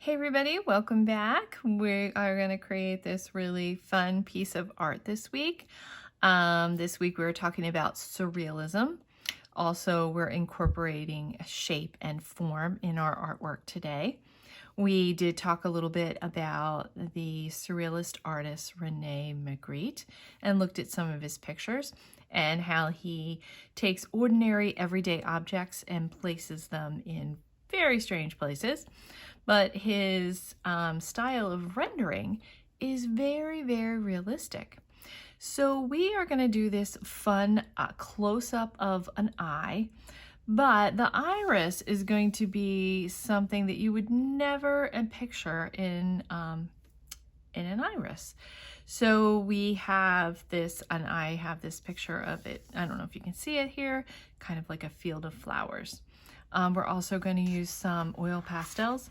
Hey everybody, welcome back. We are going to create this really fun piece of art this week. This week we're talking about surrealism. Also, we're incorporating shape and form in our artwork today. We did talk a little bit about the surrealist artist Rene Magritte and looked at some of his pictures and how he takes ordinary everyday objects and places them in very strange places. But his style of rendering is very, very realistic. So we are going to do this fun close-up of an eye, but the iris is going to be something that you would never picture in an iris. So we have this, and I have this picture of it. I don't know if you can see it here, kind of like a field of flowers. We're also going to use some oil pastels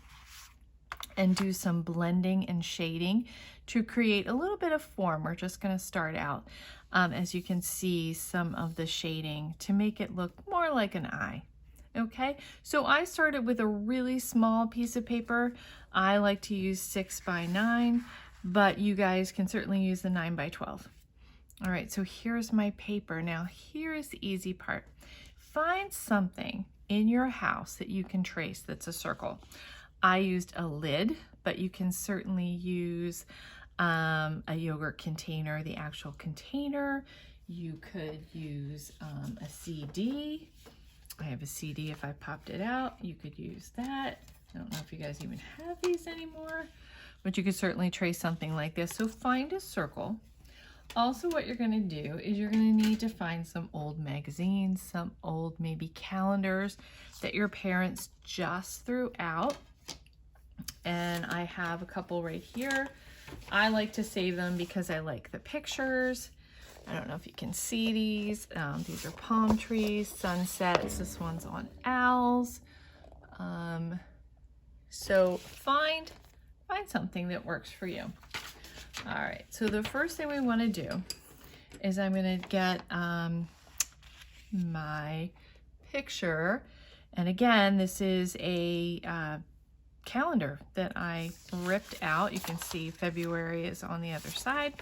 and do some blending and shading to create a little bit of form. We're just going to start out, as you can see, some of the shading to make it look more like an eye. Okay, so I started with a really small piece of paper. I like to use 6x9, but you guys can certainly use the 9x12. All right, so here's my paper. Now here's the easy part. Find something in your house that you can trace that's a circle. I used a lid, but you can certainly use a yogurt container, the actual container. You could use a CD. I have a CD if I popped it out. You could use that. I don't know if you guys even have these anymore, but you could certainly trace something like this. So find a circle. Also, what you're going to do is you're going to need to find some old magazines, some old maybe calendars that your parents just threw out. And I have a couple right here. I like to save them because I like the pictures. I don't know if you can see these. These are palm trees, sunsets. This one's on owls. So find something that works for you. All right, so the first thing we want to do is I'm going to get my picture. And again, this is a calendar that I ripped out. You can see February is on the other side.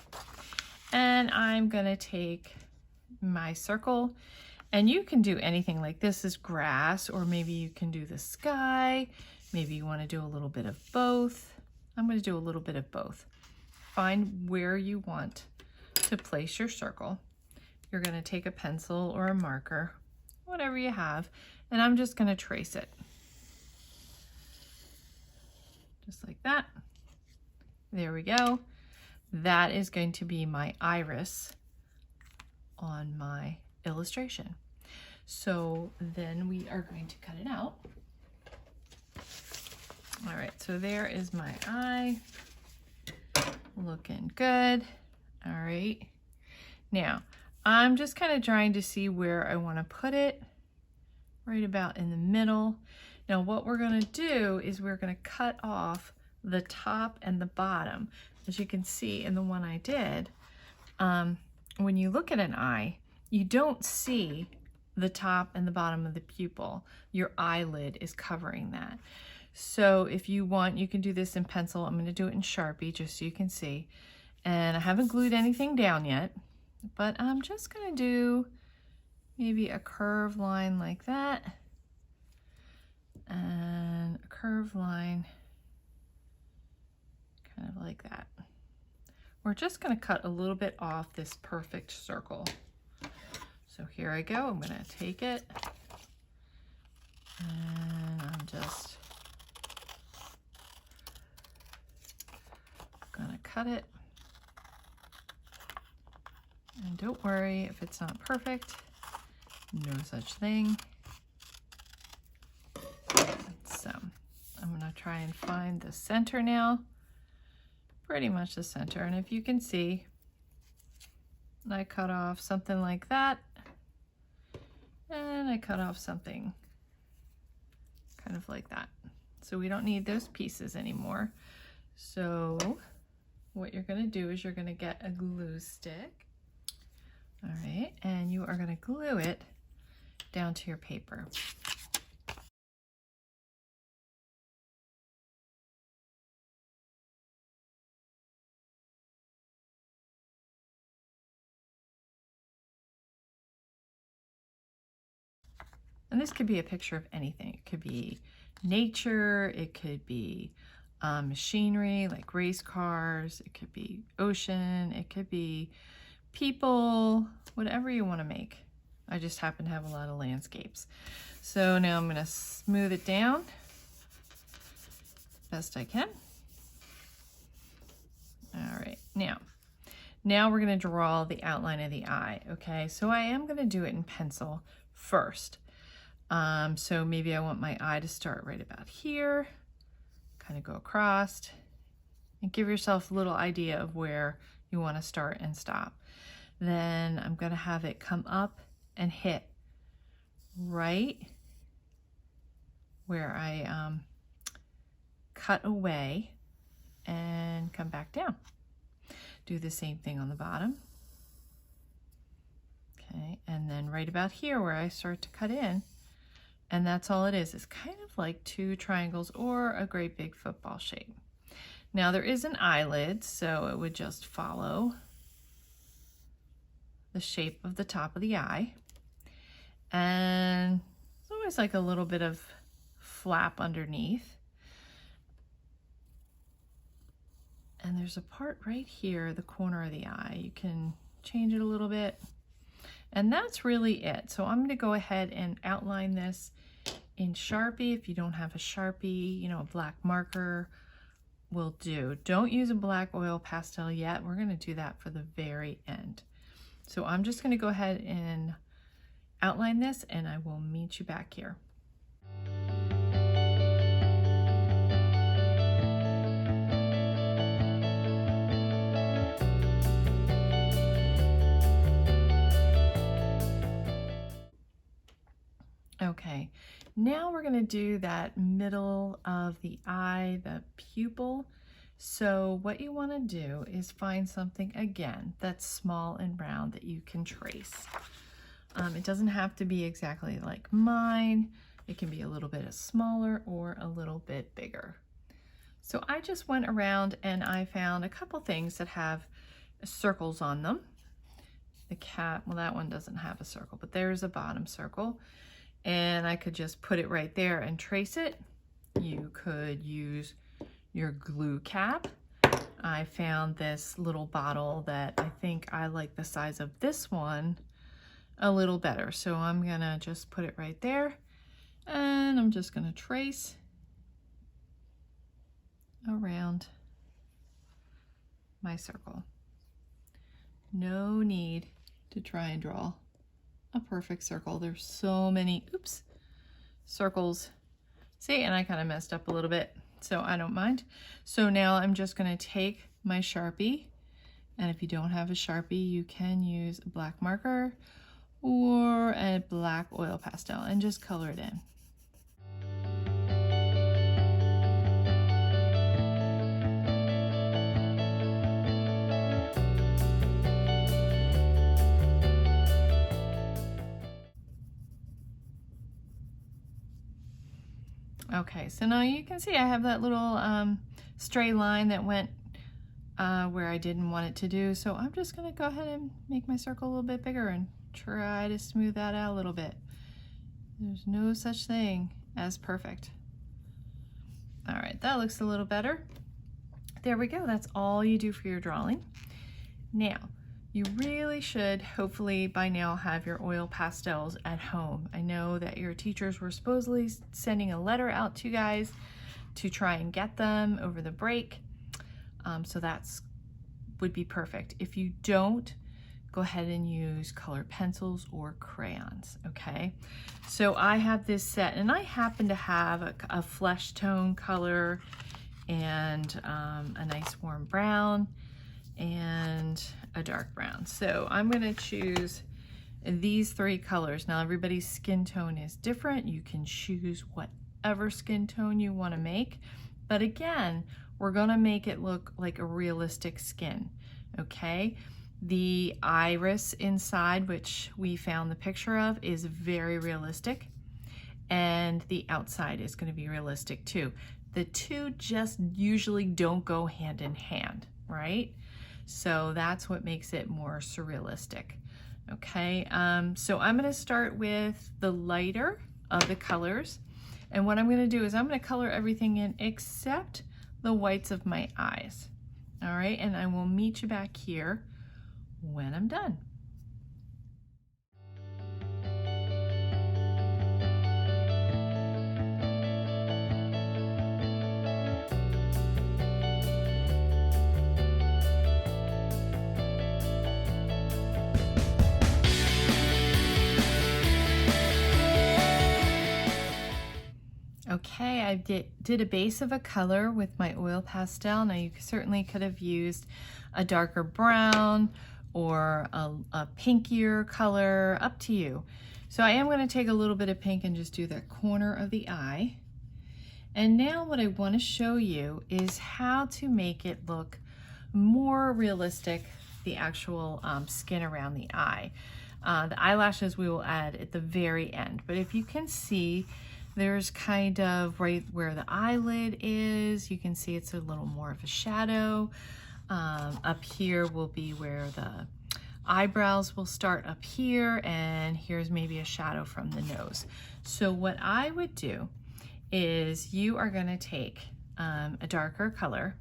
And I'm going to take my circle, and you can do anything. Like this is grass, or maybe you can do the sky. Maybe you want to do a little bit of both. I'm going to do a little bit of both. Find where you want to place your circle. You're going to take a pencil or a marker, whatever you have, and I'm just going to trace it. Just like that. There we go. That is going to be my iris on my illustration. So then we are going to cut it out. All right, so there is my eye. Looking good. All right. Now, I'm just kind of trying to see where I want to put it. Right about in the middle. Now, what we're going to do is we're going to cut off the top and the bottom. As you can see in the one I did, when you look at an eye, you don't see the top and the bottom of the pupil. Your eyelid is covering that. So if you want, you can do this in pencil. I'm going to do it in Sharpie just so you can see. And I haven't glued anything down yet, but I'm just going to do maybe a curved line like that. And a curved line kind of like that. We're just going to cut a little bit off this perfect circle. So here I go. I'm going to take it, and I'm just going to cut it. And don't worry if it's not perfect. No such thing. So I'm going to try and find the center now. Pretty much the center. And if you can see, I cut off something like that. And I cut off something kind of like that. So we don't need those pieces anymore. So what you're going to do is you're going to get a glue stick. All right, and you are going to glue it down to your paper. And this could be a picture of anything. It could be nature, it could be machinery like race cars, it could be ocean, it could be people, whatever you want to make. I just happen to have a lot of landscapes. So now I'm going to smooth it down best I can. All right, now we're going to draw the outline of the eye, okay? So I am going to do it in pencil first. So maybe I want my eye to start right about here, kind of go across, and give yourself a little idea of where you want to start and stop. Then I'm going to have it come up and hit right where I cut away and come back down. Do the same thing on the bottom. Okay, and then right about here where I start to cut in, and that's all it is. It's kind of like two triangles or a great big football shape. Now there is an eyelid, so it would just follow the shape of the top of the eye. And it's always like a little bit of flap underneath. And there's a part right here, the corner of the eye. You can change it a little bit. And that's really it. So I'm going to go ahead and outline this in Sharpie. If you don't have a Sharpie, you know, a black marker will do. Don't use a black oil pastel yet. We're going to do that for the very end. So I'm just going to go ahead and outline this, and I will meet you back here. Okay, now we're going to do that middle of the eye, the pupil. So what you want to do is find something, again, that's small and round that you can trace. It doesn't have to be exactly like mine. It can be a little bit smaller or a little bit bigger. So I just went around and I found a couple things that have circles on them. The cat, well, that one doesn't have a circle, but there's a bottom circle. And I could just put it right there and trace it. You could use your glue cap. I found this little bottle that I think I like the size of this one a little better. So I'm gonna just put it right there, and I'm just gonna trace around my circle. No need to try and draw a perfect circle. There's so many, circles. See, and I kind of messed up a little bit, so I don't mind. So now I'm just going to take my Sharpie, and if you don't have a Sharpie, you can use a black marker or a black oil pastel and just color it in. Okay, so now you can see I have that little stray line that went where I didn't want it to do. So I'm just going to go ahead and make my circle a little bit bigger and try to smooth that out a little bit. There's no such thing as perfect. All right, that looks a little better. There we go. That's all you do for your drawing. Now, you really should, hopefully by now, have your oil pastels at home. I know that your teachers were supposedly sending a letter out to you guys to try and get them over the break. So that's would be perfect. If you don't, go ahead and use colored pencils or crayons, okay? So I have this set, and I happen to have a flesh tone color and a nice warm brown and a dark brown. So I'm going to choose these three colors. Now everybody's skin tone is different. You can choose whatever skin tone you want to make, but again, we're going to make it look like a realistic skin, okay? The iris inside, which we found the picture of, is very realistic, and the outside is going to be realistic too. The two just usually don't go hand in hand, right? So that's what makes it more surrealistic. Okay, so I'm going to start with the lighter of the colors. And what I'm going to do is I'm going to color everything in except the whites of my eyes. All right, and I will meet you back here when I'm done. Okay, I did a base of a color with my oil pastel. Now you certainly could have used a darker brown or a pinkier color, up to you. So I am going to take a little bit of pink and just do the corner of the eye. And now what I want to show you is how to make it look more realistic, the actual skin around the eye. The eyelashes we will add at the very end, but if you can see, there's kind of right where the eyelid is, you can see it's a little more of a shadow. Up here will be where the eyebrows will start up here, and here's maybe a shadow from the nose. So what I would do is you are going to take a darker color,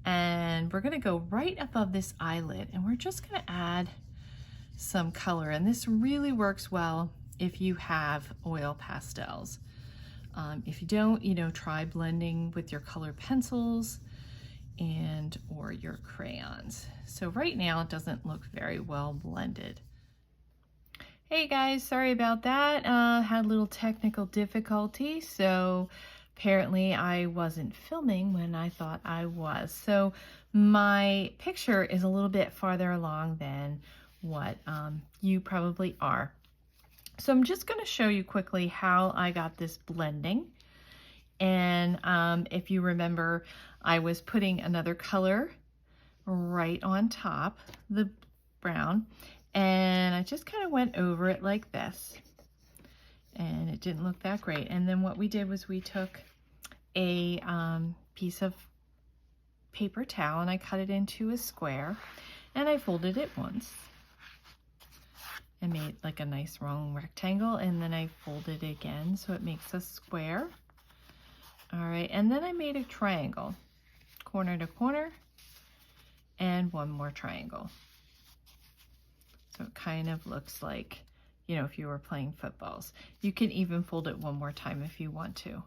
and we're going to go right above this eyelid, and we're just going to add some color. And this really works well if you have oil pastels. If you don't, try blending with your color pencils or your crayons. So right now it doesn't look very well blended. Hey guys, sorry about that. Had a little technical difficulty, so apparently I wasn't filming when I thought I was. So my picture is a little bit farther along than what you probably are. So I'm just going to show you quickly how I got this blending. And if you remember, I was putting another color right on top, the brown, and I just kind of went over it like this. And it didn't look that great. And then what we did was we took a piece of paper towel and I cut it into a square and I folded it once. I made like a nice long rectangle, and then I folded it again so it makes a square. All right, and then I made a triangle, corner to corner, and one more triangle. So it kind of looks like, if you were playing footballs. You can even fold it one more time if you want to.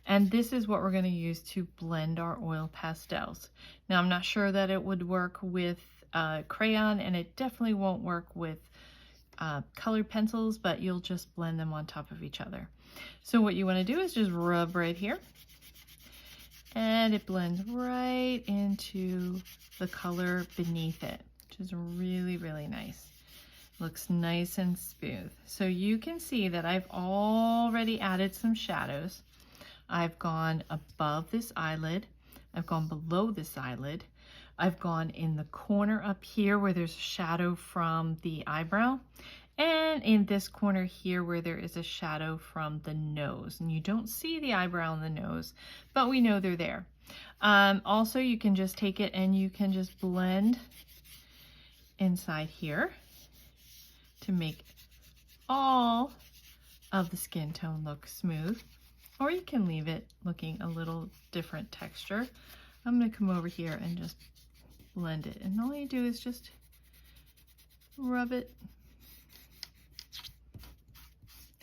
And this is what we're going to use to blend our oil pastels. Now, I'm not sure that it would work with crayon, and it definitely won't work with colored pencils, but you'll just blend them on top of each other. So what you want to do is just rub right here, and it blends right into the color beneath it, which is really, really nice. Looks nice and smooth. So you can see that I've already added some shadows. I've gone above this eyelid, I've gone below this eyelid, I've gone in the corner up here where there's a shadow from the eyebrow, and in this corner here where there is a shadow from the nose. And you don't see the eyebrow and the nose, but we know they're there. Also, you can just take it and you can just blend inside here to make all of the skin tone look smooth, or you can leave it looking a little different texture. I'm going to come over here and just blend it, and all you do is just rub it,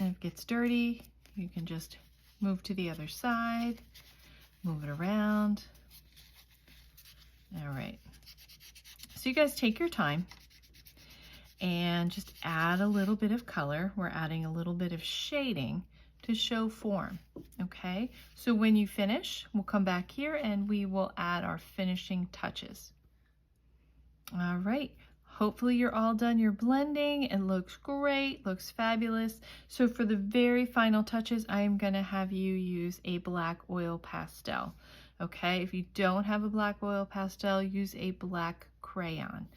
and if it gets dirty you can just move to the other side, move it around. All right, so you guys take your time and just add a little bit of color. We're adding a little bit of shading to show form. Okay, so when you finish, we'll come back here and we will add our finishing touches. All right, hopefully you're all done your blending. It looks great, looks fabulous. So for the very final touches, I am going to have you use a black oil pastel. Okay, if you don't have a black oil pastel, use a black crayon.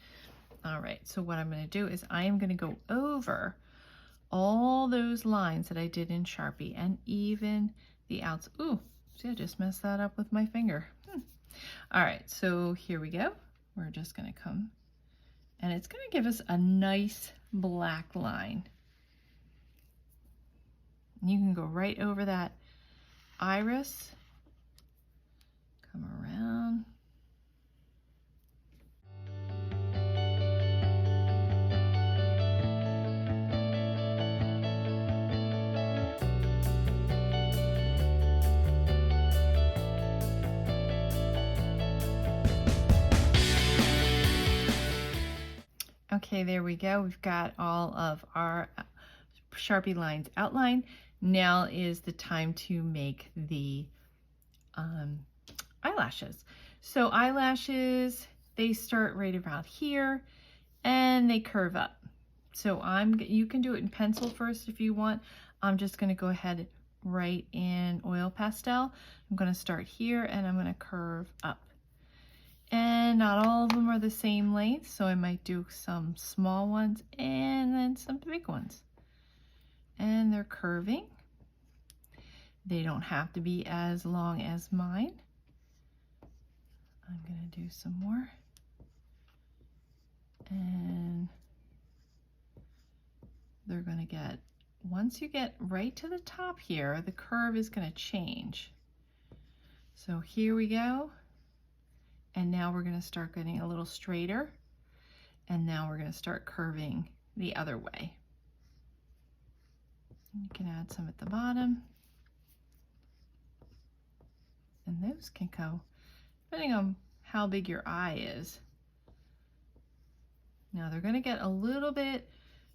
All right, so what I'm going to do is I am going to go over all those lines that I did in Sharpie, and even the outs. Ooh, see, I just messed that up with my finger. All right, so here we go. We're just going to come, and it's going to give us a nice black line. And you can go right over that iris. Come around. Okay, there we go. We've got all of our Sharpie lines outlined. Now is the time to make the eyelashes. So eyelashes, they start right around here and they curve up. So you can do it in pencil first if you want. I'm just going to go ahead and write in oil pastel. I'm going to start here and I'm going to curve up. And not all of them are the same length, so I might do some small ones and then some big ones. And they're curving. They don't have to be as long as mine. I'm going to do some more. And they're going to get, once you get right to the top here, the curve is going to change. So here we go. And now we're going to start getting a little straighter. And now we're going to start curving the other way. You can add some at the bottom. And those can go, depending on how big your eye is. Now they're going to get a little bit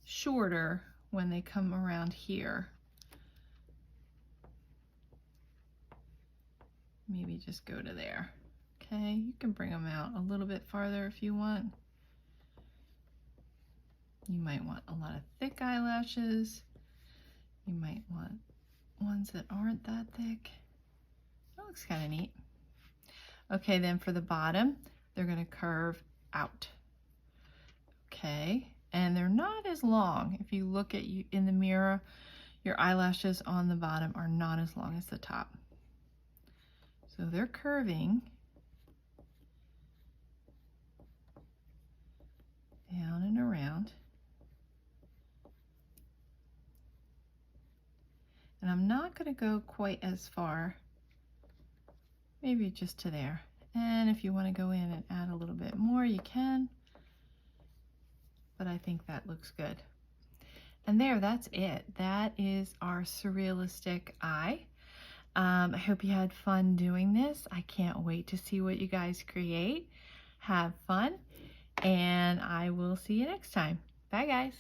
shorter when they come around here. Maybe just go to there. Okay, you can bring them out a little bit farther if you want. You might want a lot of thick eyelashes. You might want ones that aren't that thick. That looks kind of neat. Okay, then for the bottom, they're going to curve out. Okay, and they're not as long. If you look at you in the mirror, your eyelashes on the bottom are not as long as the top. So they're curving down and around. And I'm not going to go quite as far, maybe just to there. And if you want to go in and add a little bit more, you can. But I think that looks good. And there, that's it. That is our surrealistic eye. I hope you had fun doing this. I can't wait to see what you guys create. Have fun, and I will see you next time. Bye, guys.